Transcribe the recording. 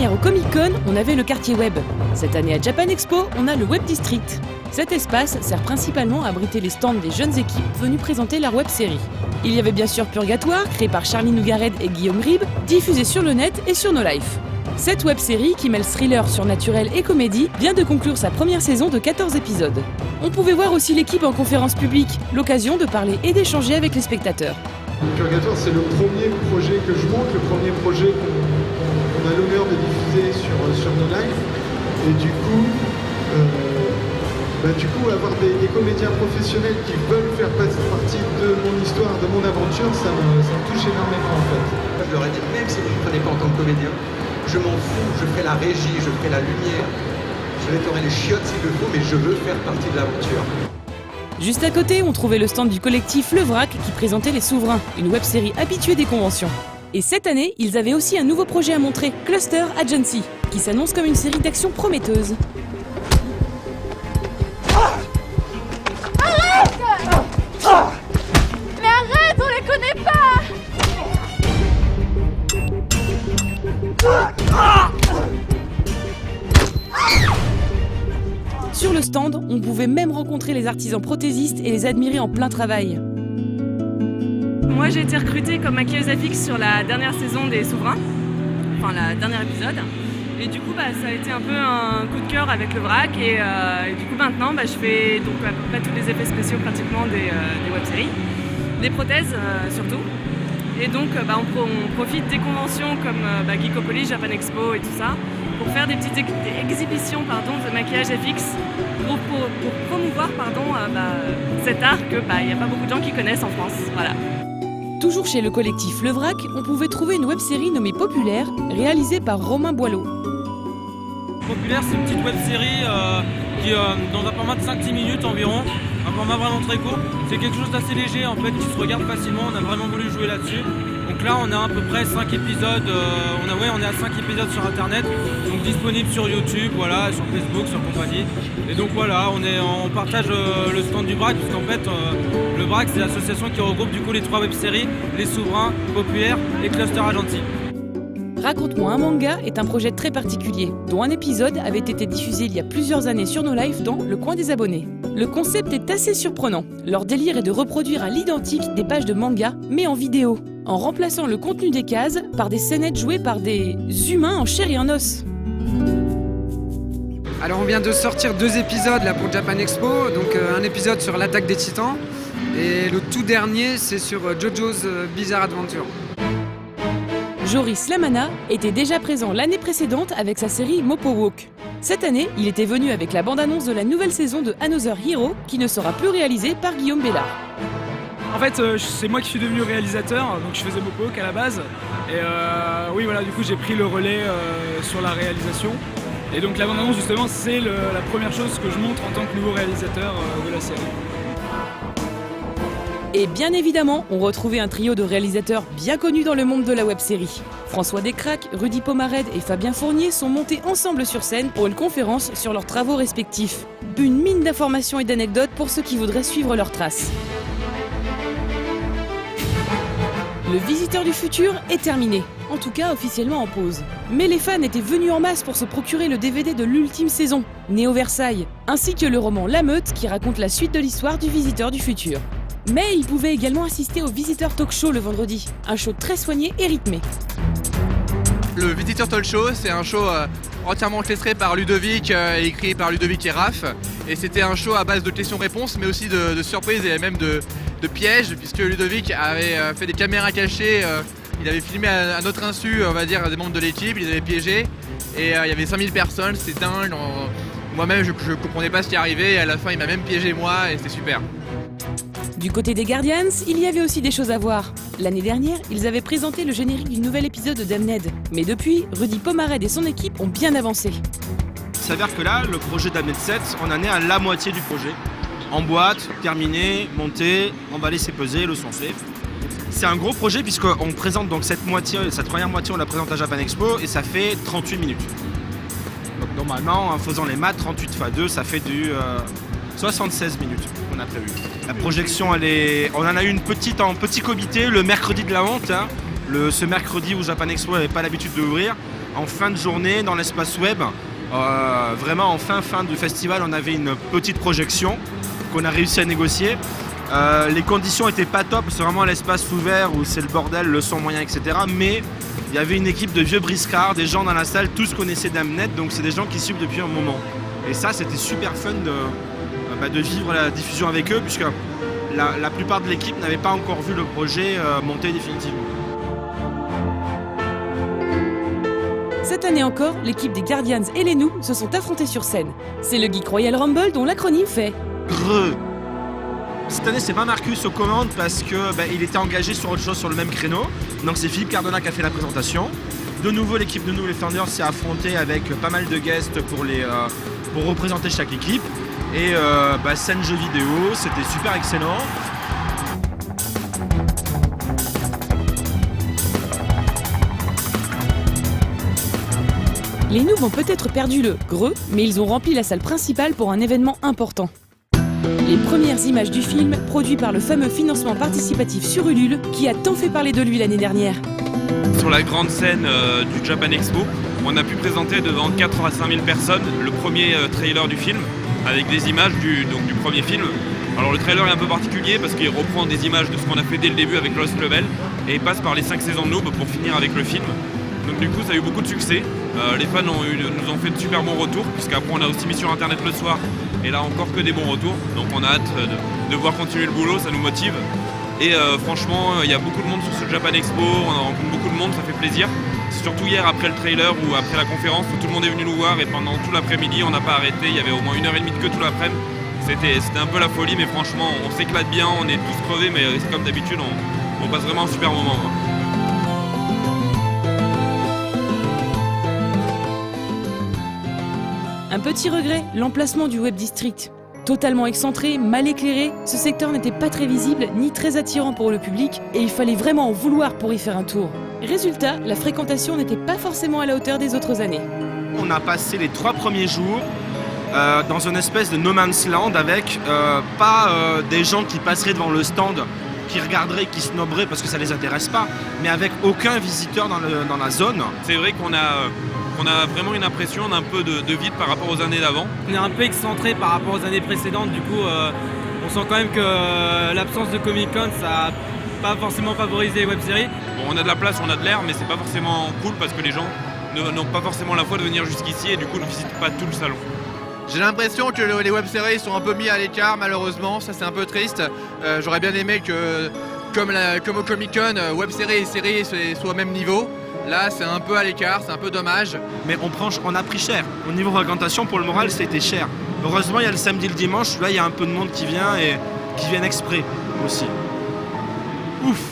dernière au Comic-Con, on avait le quartier web. Cette année à Japan Expo, on a le Web District. Cet espace sert principalement à abriter les stands des jeunes équipes venues présenter leur web-série. Il y avait bien sûr Purgatoire, créé par Charlie Nougared et Guillaume Ribes, diffusé sur le net et sur No Life. Cette web-série, qui mêle thriller, surnaturel et comédie, vient de conclure sa première saison de 14 épisodes. On pouvait voir aussi l'équipe en conférence publique, l'occasion de parler et d'échanger avec les spectateurs. Purgatoire, c'est le premier projet que je monte, le premier projet qu'on a l'honneur de diffuser sur No Life. Et du coup, avoir des comédiens professionnels qui veulent faire partie de mon histoire, de mon aventure, ça me touche énormément en fait. Je leur ai dit, même si vous ne me prenez pas en tant que comédien, je m'en fous, je ferai la régie, je ferai la lumière, je nettoierai les chiottes s'il le faut, mais je veux faire partie de l'aventure. Juste à côté, on trouvait le stand du collectif Le Vrac qui présentait Les Souverains, une web-série habituée des conventions. Et cette année, ils avaient aussi un nouveau projet à montrer, Cluster Agency, qui s'annonce comme une série d'action prometteuse. Mais arrête, on les connaît pas! Sur le stand, on pouvait même rencontrer les artisans prothésistes et les admirer en plein travail. Moi j'ai été recrutée comme maquilleuse à fixe sur la dernière saison des Souverains, enfin la dernière épisode. Et du coup ça a été un peu un coup de cœur avec le vrac et du coup maintenant je fais donc à peu près tous les effets spéciaux pratiquement des web-séries, des prothèses surtout. Et donc on profite des conventions comme Geekopolis, Japan Expo et tout ça pour faire des petites exhibitions de maquillage FX pour promouvoir cet art que il n'y a pas beaucoup de gens qui connaissent en France. Voilà. Toujours chez le collectif Le Vrac, on pouvait trouver une web-série nommée Populaire, réalisée par Romain Boileau. Populaire, c'est une petite web-série qui dans un format de 5-10 minutes environ, un format vraiment très court. C'est quelque chose d'assez léger en fait, qui se regarde facilement, on a vraiment voulu jouer là-dessus. Donc là on a à peu près 5 épisodes, on est à 5 épisodes sur internet, donc disponibles sur YouTube, voilà, sur Facebook, sur compagnie. Et donc voilà, on partage le stand du Vrac, puisqu'en fait le Vrac c'est l'association qui regroupe du coup les 3 web-séries, Les Souverains, Populaire et Cluster Agency. Raconte-moi un manga est un projet très particulier, dont un épisode avait été diffusé il y a plusieurs années sur No Life dans Le Coin des Abonnés. Le concept est assez surprenant. Leur délire est de reproduire à l'identique des pages de manga, mais en vidéo, en remplaçant le contenu des cases par des scénettes jouées par des humains en chair et en os. Alors on vient de sortir 2 épisodes là pour Japan Expo, donc un épisode sur l'attaque des titans et le tout dernier c'est sur JoJo's Bizarre Adventure. Joris Lamana était déjà présent l'année précédente avec sa série Mopo Walk. Cette année, il était venu avec la bande-annonce de la nouvelle saison de Another Hero qui ne sera plus réalisée par Guillaume Bellard. En fait, c'est moi qui suis devenu réalisateur, donc je faisais Mopo Walk à la base. Et du coup j'ai pris le relais sur la réalisation. Et donc la bande-annonce justement c'est la première chose que je montre en tant que nouveau réalisateur de la série. Et bien évidemment, on retrouvait un trio de réalisateurs bien connus dans le monde de la web-série. François Descraques, Rudy Pomarède et Fabien Fournier sont montés ensemble sur scène pour une conférence sur leurs travaux respectifs. Une mine d'informations et d'anecdotes pour ceux qui voudraient suivre leurs traces. Le Visiteur du futur est terminé, en tout cas officiellement en pause. Mais les fans étaient venus en masse pour se procurer le DVD de l'ultime saison, Néo Versailles, ainsi que le roman La Meute qui raconte la suite de l'histoire du Visiteur du futur. Mais ils pouvaient également assister au Visiteur Talk Show le vendredi, un show très soigné et rythmé. Le Visiteur Talk Show, c'est un show entièrement orchestré par Ludovic et écrit par Ludovic et Raph. Et c'était un show à base de questions-réponses, mais aussi de surprises et même de pièges, puisque Ludovic avait fait des caméras cachées, il avait filmé à notre insu, on va dire, des membres de l'équipe, il les avait piégés. Et il y avait 5000 personnes, c'était dingue. Moi-même, je comprenais pas ce qui arrivait, et à la fin, il m'a même piégé moi, et c'était super. Du côté des Guardians, il y avait aussi des choses à voir. L'année dernière, ils avaient présenté le générique du nouvel épisode de Damned. Mais depuis, Rudy Pomarède et son équipe ont bien avancé. Il s'avère que là, le projet Damned 7, on en est à la moitié du projet. En boîte, terminé, monté, emballé, c'est pesé, le son fait. C'est un gros projet puisqu'on présente donc cette première moitié, on la présente à Japan Expo et ça fait 38 minutes. Donc normalement, en faisant les maths, 38 x 2, ça fait du 76 minutes qu'on a prévu. La projection, on en a eu une petite en petit comité le mercredi de la honte. Ce mercredi où Japan Expo n'avait pas l'habitude d'ouvrir. en fin de journée dans l'espace web. Vraiment en fin du festival, on avait une petite projection qu'on a réussi à négocier. Les conditions n'étaient pas top, c'est vraiment l'espace ouvert où c'est le bordel, le son moyen, etc. Mais il y avait une équipe de vieux briscards, des gens dans la salle, tous connaissaient Damnet, donc c'est des gens qui suivent depuis un moment. Et ça, c'était super fun de vivre la diffusion avec eux, puisque la plupart de l'équipe n'avait pas encore vu le projet monter définitivement. Cette année encore, l'équipe des Guardians et les Nous se sont affrontés sur scène. C'est le Geek Royal Rumble dont l'acronyme fait GRE. Cette année, c'est pas Marcus aux commandes parce que il était engagé sur autre chose sur le même créneau. Donc c'est Philippe Cardona qui a fait la présentation. De nouveau, l'équipe de Nous, les Founders, s'est affrontée avec pas mal de guests pour représenter chaque équipe. Et scène jeux vidéo, c'était super excellent. Les Noobs ont peut-être perdu le GRE, mais ils ont rempli la salle principale pour un événement important. Les premières images du film, produit par le fameux financement participatif sur Ulule, qui a tant fait parler de lui l'année dernière. Sur la grande scène du Japan Expo, on a pu présenter devant 4 à 5 000 personnes le premier trailer du film, avec des images du premier film. Alors le trailer est un peu particulier parce qu'il reprend des images de ce qu'on a fait dès le début avec Lost Level et il passe par les 5 saisons de Noob pour finir avec le film. Donc du coup ça a eu beaucoup de succès, les fans nous ont fait de super bons retours, puisqu'après on a aussi mis sur internet le soir, et là encore que des bons retours, donc on a hâte de voir continuer le boulot, ça nous motive. Et franchement il y a beaucoup de monde sur ce Japan Expo, on rencontre beaucoup de monde, ça fait plaisir. C'est surtout hier après le trailer ou après la conférence où tout le monde est venu nous voir et pendant tout l'après-midi on n'a pas arrêté, il y avait au moins 1h30 de queue tout l'après-midi. C'était un peu la folie, mais franchement on s'éclate bien, on est tous crevés, mais comme d'habitude on passe vraiment un super moment. Un petit regret, l'emplacement du Web District. Totalement excentré, mal éclairé, ce secteur n'était pas très visible ni très attirant pour le public et il fallait vraiment en vouloir pour y faire un tour. Résultat, la fréquentation n'était pas forcément à la hauteur des autres années. On a passé les 3 premiers jours dans une espèce de no man's land avec des gens qui passeraient devant le stand, qui regarderaient, qui snoberaient parce que ça les intéresse pas, mais avec aucun visiteur dans la zone. C'est vrai qu'on a vraiment une impression d'un peu de vide par rapport aux années d'avant. On est un peu excentré par rapport aux années précédentes, du coup on sent quand même que l'absence de Comic-Con ça n'a pas forcément favorisé les web-séries. Bon, on a de la place, on a de l'air, mais c'est pas forcément cool parce que les gens n'ont pas forcément la foi de venir jusqu'ici et du coup ne visitent pas tout le salon. J'ai l'impression que les web-séries sont un peu mis à l'écart malheureusement, ça c'est un peu triste. J'aurais bien aimé que, comme au Comic-Con, web-séries et séries soient au même niveau. Là c'est un peu à l'écart, c'est un peu dommage. Mais on a pris cher. Au niveau fréquentation, pour le moral, c'était cher. Heureusement, il y a le samedi et le dimanche, là il y a un peu de monde qui vient et qui viennent exprès aussi. Ouf.